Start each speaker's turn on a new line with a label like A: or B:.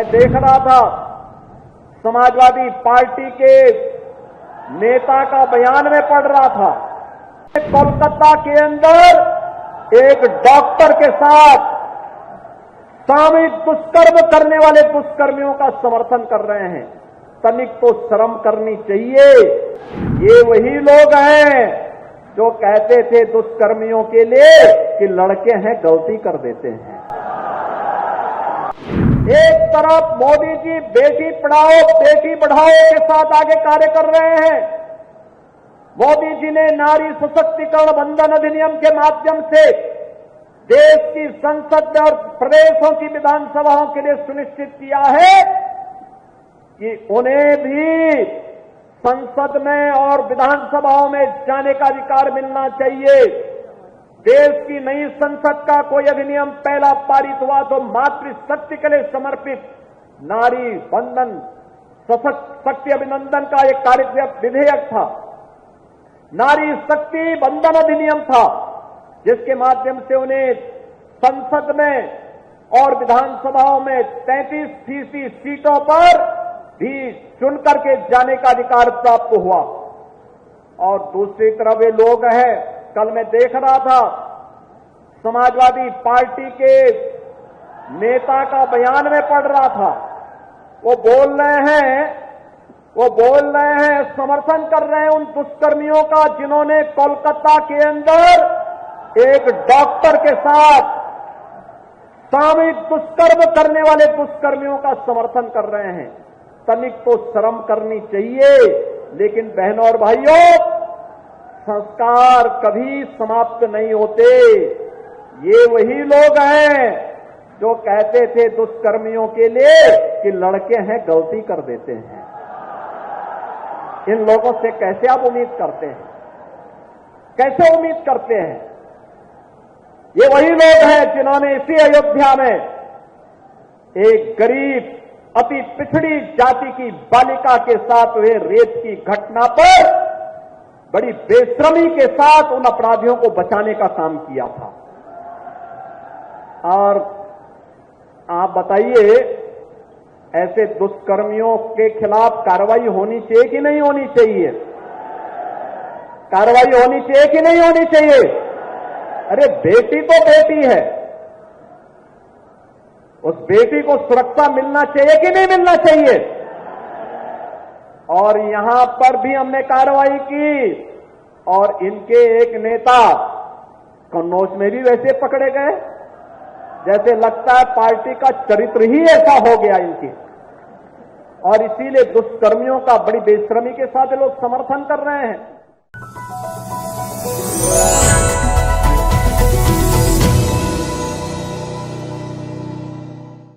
A: देख रहा था समाजवादी पार्टी के नेता का बयान में पढ़ रहा था। कोलकाता के अंदर एक डॉक्टर के साथ सामूहिक दुष्कर्म करने वाले दुष्कर्मियों का समर्थन कर रहे हैं। तनिक तो शर्म करनी चाहिए। ये वही लोग हैं जो कहते थे दुष्कर्मियों के लिए कि लड़के हैं गलती कर देते हैं। एक तरफ मोदी जी बेटी पढ़ाओ बेटी बढ़ाओ के साथ आगे कार्य कर रहे हैं। मोदी जी ने नारी सशक्तिकरण बंधन अधिनियम के माध्यम से देश की संसद और प्रदेशों की विधानसभाओं के लिए सुनिश्चित किया है कि उन्हें भी संसद में और विधानसभाओं में जाने का अधिकार मिलना चाहिए। देश की नई संसद का कोई अधिनियम पहला पारित हुआ तो मातृशक्ति के लिए समर्पित नारी बंधन शक्ति अभिनंदन का एक कार्यक्रम विधेयक था। नारी शक्ति बंधन अधिनियम था जिसके माध्यम से उन्हें संसद में और विधानसभाओं में 33% सीटों पर भी चुन करके जाने का अधिकार प्राप्त हुआ। और दूसरी तरफ ये लोग हैं, कल मैं देख रहा था समाजवादी पार्टी के नेता का बयान में पढ़ रहा था। वो बोल रहे हैं समर्थन कर रहे हैं उन दुष्कर्मियों का जिन्होंने कोलकाता के अंदर एक डॉक्टर के साथ सामूहिक दुष्कर्म करने वाले दुष्कर्मियों का समर्थन कर रहे हैं। तनिक तो शर्म करनी चाहिए। लेकिन बहनों और भाइयों, संस्कार कभी समाप्त नहीं होते। ये वही लोग हैं जो कहते थे दुष्कर्मियों के लिए कि लड़के हैं गलती कर देते हैं। इन लोगों से कैसे आप उम्मीद करते हैं? कैसे उम्मीद करते हैं? ये वही लोग हैं जिन्होंने इसी अयोध्या में एक गरीब अति पिछड़ी जाति की बालिका के साथ हुए रेप की घटना पर बड़ी बेशर्मी के साथ उन अपराधियों को बचाने का काम किया था। और आप बताइए, ऐसे दुष्कर्मियों के खिलाफ कार्रवाई होनी चाहिए कि नहीं होनी चाहिए? कार्रवाई होनी चाहिए कि नहीं होनी चाहिए? अरे बेटी तो बेटी है, उस बेटी को सुरक्षा मिलना चाहिए कि नहीं मिलना चाहिए? और यहां पर भी हमने कार्रवाई की और इनके एक नेता कन्नौज में भी वैसे पकड़े गए जैसे लगता है पार्टी का चरित्र ही ऐसा हो गया इनकी। और इसीलिए दुष्कर्मियों का बड़ी बेशर्मी के साथ लोग समर्थन कर रहे हैं।